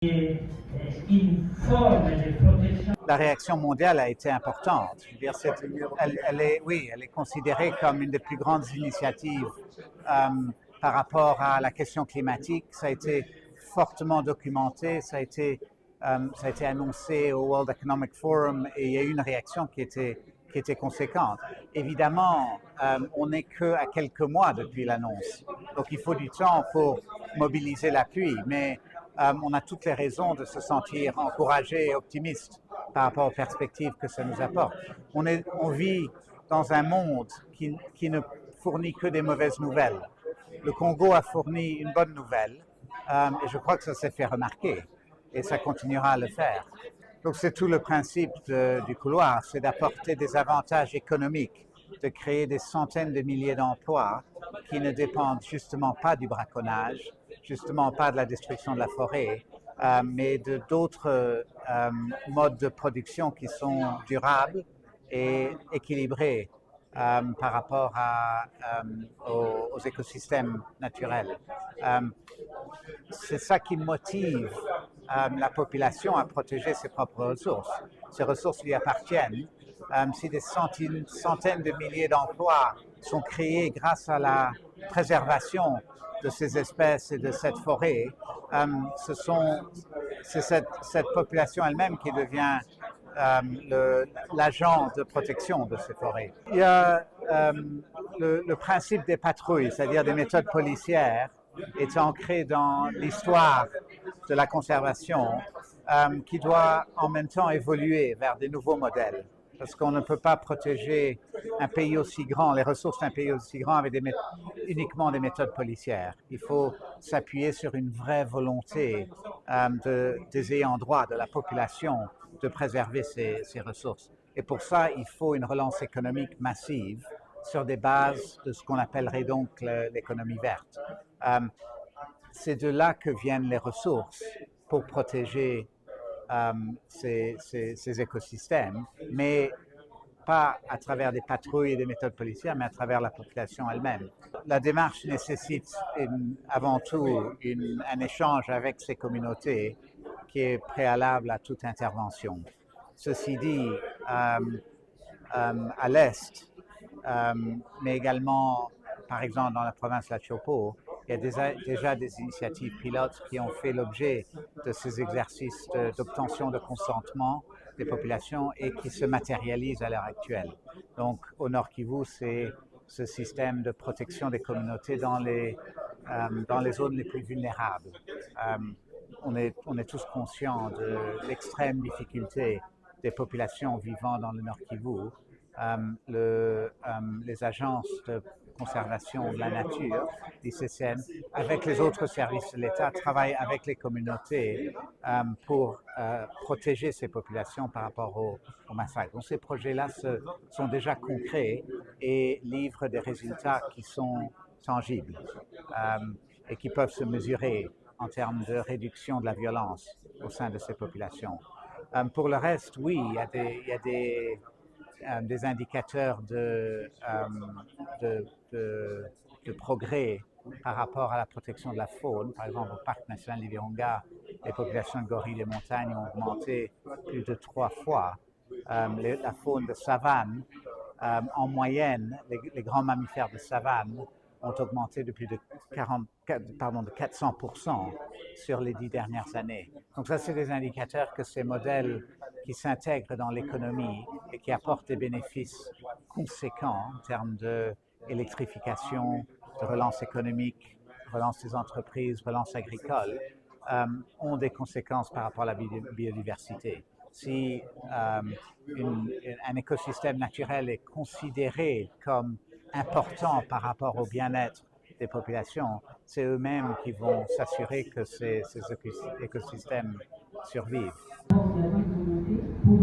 une forme de protection. La réaction mondiale a été importante. Je veux dire, elle est considérée comme une des plus grandes initiatives par rapport à la question climatique. Ça a été fortement documenté, ça a été annoncé au World Economic Forum et il y a eu une réaction qui était conséquente. Évidemment, on n'est qu'à quelques mois depuis l'annonce, donc il faut du temps pour mobiliser l'appui, mais on a toutes les raisons de se sentir encouragé et optimiste par rapport aux perspectives que ça nous apporte. On vit dans un monde qui ne fournit que des mauvaises nouvelles. Le Congo a fourni une bonne nouvelle et je crois que ça s'est fait remarquer et ça continuera à le faire. Donc c'est tout le principe du couloir, c'est d'apporter des avantages économiques, de créer des centaines de milliers d'emplois qui ne dépendent justement pas du braconnage, justement pas de la destruction de la forêt, mais d'autres modes de production qui sont durables et équilibrés par rapport aux écosystèmes naturels. C'est ça qui motive la population à protéger ses propres ressources. Ces ressources lui appartiennent. Si des centaines de milliers d'emplois sont créés grâce à la préservation de ces espèces et de cette forêt, c'est cette population elle-même qui devient l'agent de protection de ces forêts. Il y a le principe des patrouilles, c'est-à-dire des méthodes policières, est ancré dans l'histoire de la conservation qui doit en même temps évoluer vers des nouveaux modèles. Parce qu'on ne peut pas protéger un pays aussi grand, les ressources d'un pays aussi grand avec uniquement des méthodes policières. Il faut s'appuyer sur une vraie volonté des ayants droit, de la population, de préserver ces ressources. Et pour ça, il faut une relance économique massive sur des bases de ce qu'on appellerait donc l'économie verte. C'est de là que viennent les ressources pour protéger ces écosystèmes, mais pas à travers des patrouilles et des méthodes policières, mais à travers la population elle-même. La démarche nécessite avant tout un échange avec ces communautés qui est préalable à toute intervention. Ceci dit, à l'Est, mais également, par exemple, dans la province de la Chopo, il y a déjà des initiatives pilotes qui ont fait l'objet de ces exercices d'obtention de consentement des populations et qui se matérialisent à l'heure actuelle. Donc, au Nord Kivu, c'est ce système de protection des communautés dans les zones les plus vulnérables. On est tous conscients de l'extrême difficulté des populations vivant dans le Nord Kivu. Les agences de conservation de la nature, l'ICCN, avec les autres services de l'État, travaillent avec les communautés pour protéger ces populations par rapport au massacre. Donc ces projets-là sont déjà concrets et livrent des résultats qui sont tangibles et qui peuvent se mesurer en termes de réduction de la violence au sein de ces populations. Pour le reste, oui, il y a des indicateurs de progrès par rapport à la protection de la faune. Par exemple, au parc national d'Ivirunga, les populations de gorilles des montagnes ont augmenté plus de 3 fois. La faune de savane, en moyenne, les grands mammifères de savane ont augmenté de plus de 400% sur les 10 dernières années. Donc ça, c'est des indicateurs que ces modèles qui s'intègrent dans l'économie et qui apportent des bénéfices conséquents en termes d'électrification, de relance économique, relance des entreprises, relance agricole, ont des conséquences par rapport à la biodiversité. Si un écosystème naturel est considéré comme important par rapport au bien-être des populations, c'est eux-mêmes qui vont s'assurer que ces écosystèmes survivent.